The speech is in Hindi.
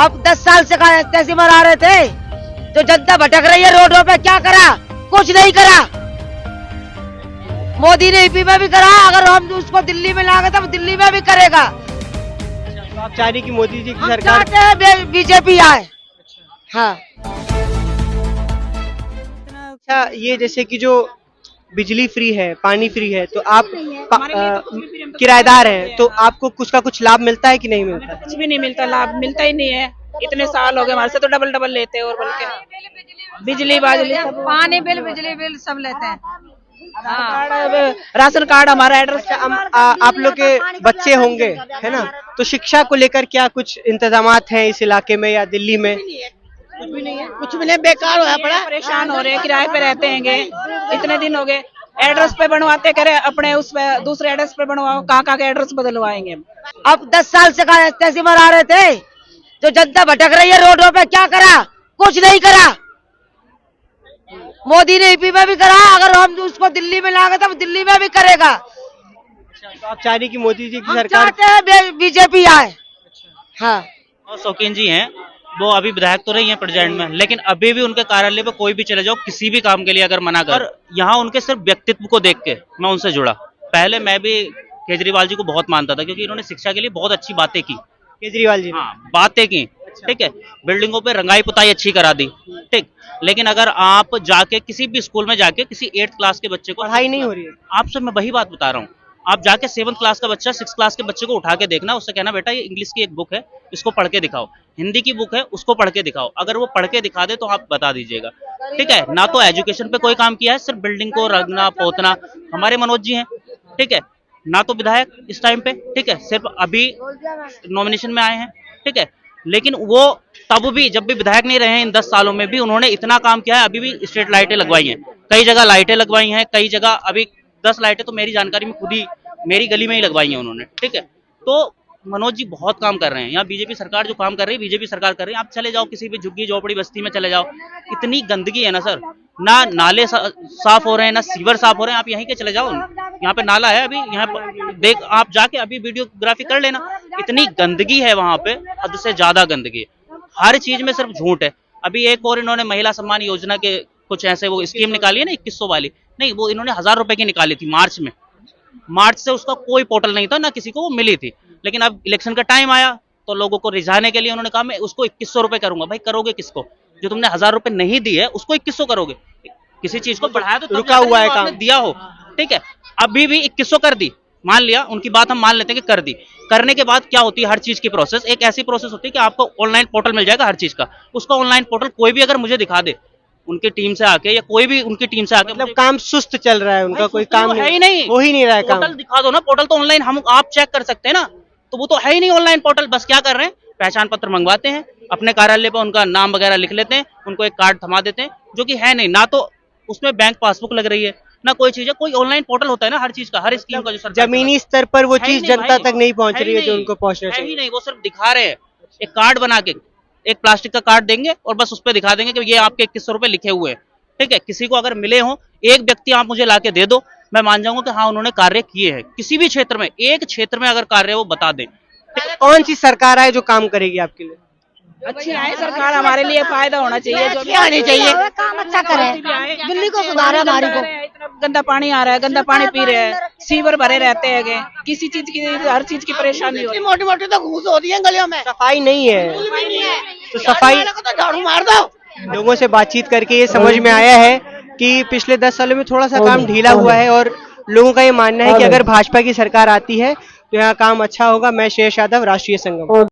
अब 10 साल से तहसील आ रहे थे, जो जनता भटक रही है रोडों पे, क्या करा? कुछ नहीं करा। मोदी ने यूपी में भी करा, अगर हम उसको दिल्ली में लाएंगे तो दिल्ली में भी करेगा। तो आप चाह रही कि मोदी जी की हम सरकार चाहते हैं बीजेपी आए। हाँ, अच्छा, ये जैसे कि जो बिजली फ्री है, पानी फ्री है, तो आप किराएदार हैं, तो आपको कुछ का कुछ लाभ मिलता है कि नहीं मिलता? कुछ भी नहीं मिलता, लाभ मिलता ही नहीं है। इतने साल हो गए हमारे से, तो डबल डबल लेते हैं और बल्कि बिजली बाजली सब, पानी बिल बिजली बिल सब लेते हैं। राशन कार्ड हमारा एड्रेस। आप लोग के बच्चे होंगे, है ना, तो शिक्षा को लेकर क्या कुछ इंतजामात हैं इस इलाके में या दिल्ली में? कुछ भी नहीं, बेकार हुआ पड़ा, परेशान हो रहे हैं, किराए पे रहते हैं, इतने दिन हो गए। एड्रेस पे बनवाते करे अपने, उस पे दूसरे एड्रेस पे बनवाओ, कहाँ के एड्रेस बदलवाएंगे। अब 10 साल से तहसील आ रहे थे, जो जनता भटक रही है रोडों पे, क्या करा? कुछ नहीं करा। मोदी ने यूपी में भी करा, अगर हम उसको दिल्ली में लाएंगे तो दिल्ली में भी करेगा। तो आप चाह रही कि मोदी जी की हम सरकार चाहते हैं बीजेपी आए। हाँ, और शौकीन जी हैं, वो अभी विधायक तो नहीं है प्रेजेंट में, लेकिन अभी भी उनके कार्यालय पे कोई भी चले जाओ, किसी भी काम के लिए अगर मना कर, यहाँ उनके सिर्फ व्यक्तित्व को देख के मैं उनसे जुड़ा। पहले मैं भी केजरीवाल जी को बहुत मानता था, क्योंकि इन्होंने शिक्षा के लिए बहुत अच्छी बातें की। केजरीवाल जी ने? हाँ, बातें की, ठीक है, बिल्डिंगों पे रंगाई पुताई अच्छी करा दी, ठीक। लेकिन अगर आप जाके किसी भी स्कूल में जाके किसी 8th क्लास के बच्चे को, पढ़ाई नहीं हो रही है। आपसे मैं वही बात बता रहा हूँ, आप जाके 7th क्लास का बच्चा 6th क्लास के बच्चे को उठा के देखना, उससे कहना बेटा ये इंग्लिश की एक बुक है, इसको पढ़ के दिखाओ, हिंदी की बुक है उसको पढ़ के दिखाओ। अगर वो पढ़ के दिखा दे तो आप बता दीजिएगा, ठीक है। ना तो एजुकेशन पे कोई काम किया है, सिर्फ बिल्डिंग को रंगना पोतना हमारे मनोज जी हैं, ठीक है। ना तो विधायक इस टाइम पे, ठीक है, सिर्फ अभी नॉमिनेशन में आए हैं, ठीक है। लेकिन वो तब भी, जब भी विधायक नहीं रहे हैं, इन 10 सालों में भी उन्होंने इतना काम किया है। अभी भी स्ट्रीट लाइटें लगवाई हैं, कई जगह लाइटें लगवाई हैं, कई जगह अभी 10 लाइटें तो मेरी जानकारी में खुद ही मेरी गली में ही लगवाई हैं उन्होंने, ठीक है। तो मनोज जी बहुत काम कर रहे हैं। यहाँ बीजेपी सरकार जो काम कर रही है, बीजेपी सरकार कर रही है। आप चले जाओ किसी भी झुग्गी झोपड़ी बस्ती में चले जाओ, इतनी गंदगी है ना सर, ना नाले साफ हो रहे हैं, ना सीवर साफ हो रहे हैं। आप यहीं के चले जाओ, यहाँ पे नाला है, अभी यहाँ पर देख, आप जाके अभी वीडियोग्राफी कर लेना, इतनी गंदगी है वहां पे, हद से ज्यादा गंदगी है। हर चीज में सिर्फ झूठ है। अभी एक और इन्होंने महिला सम्मान योजना के कुछ ऐसे वो स्कीम निकाली है ना, 2100 वाली, नहीं, वो इन्होंने 1000 रुपए की निकाली थी मार्च से उसका कोई पोर्टल नहीं था, ना किसी को वो मिली थी। लेकिन अब इलेक्शन का टाइम आया तो लोगों को रिझाने के लिए उन्होंने कहा मैं उसको 2100 रुपए करूंगा। भाई करोगे किसको? जो तुमने 1000 रुपए नहीं दिए उसको 2100 करोगे? किसी चीज को बढ़ाया तो रुका हुआ है काम, दिया हो, ठीक है। अभी भी 2100 कर दी, मान लिया, उनकी बात हम मान लेते हैं कि कर दी। करने के बाद क्या होती है हर चीज की प्रोसेस? एक ऐसी प्रोसेस होती है कि आपको ऑनलाइन पोर्टल मिल जाएगा हर चीज का। उसका ऑनलाइन पोर्टल कोई भी अगर मुझे दिखा दे उनकी टीम से आके, या कोई भी उनकी टीम से आके, मतलब काम सुस्त चल रहा है उनका, कोई काम है ही नहीं, हो ही नहीं रहा है काम। पोर्टल दिखा दो ना, पोर्टल तो ऑनलाइन हम आप चेक कर सकते हैं ना, तो वो तो है ही नहीं ऑनलाइन पोर्टल। बस क्या कर रहे हैं, पहचान पत्र मंगवाते हैं, अपने कार्यालय पर उनका नाम वगैरह लिख लेते हैं, उनको एक कार्ड थमा देते हैं, जो कि है नहीं, ना तो उसमें बैंक पासबुक लग रही है, ना कोई चीज है। कोई ऑनलाइन पोर्टल होता है ना हर चीज का, हर स्कीम का, जो सरकार जमीनी स्तर पर वो चीज जनता तक नहीं पहुंच रही है जो उनको पहुंचना है ही चाहिए। नहीं। वो सिर्फ दिखा रहे हैं, एक कार्ड बना के, एक प्लास्टिक का कार्ड देंगे और बस उस पर दिखा देंगे कि ये आपके 2100 रुपए लिखे हुए हैं, ठीक है। किसी को अगर मिले हो, एक व्यक्ति आप मुझे लाके दे दो, मैं मान जाऊंगा कि हाँ उन्होंने कार्य किए हैं। किसी भी क्षेत्र में, एक क्षेत्र में अगर कार्य वो बता दें। कौन सी सरकार आए जो काम करेगी आपके लिए? अच्छी आए सरकार, हमारे लिए फायदा होना चाहिए, जो भी आनी चाहिए, काम अच्छा करे, दिल्ली को सुधारे, हमारी को। इतना गंदा पानी आ रहा है, गंदा पानी पी रहे हैं, सीवर भरे रहते हैं, किसी चीज की, हर चीज की परेशानी हो रही है। मोटी मोटी तो घूस होती है गलियों में, सफाई नहीं है, तो सफाई तो झाड़ू मार दो। लोगों से बातचीत करके ये समझ में आया है कि पिछले 10 सालों में थोड़ा सा काम ढीला हुआ है, और लोगों का ये मानना है कि अगर भाजपा की सरकार आती है तो यहाँ काम अच्छा होगा। मैं शेष यादव, राष्ट्रीय संगम।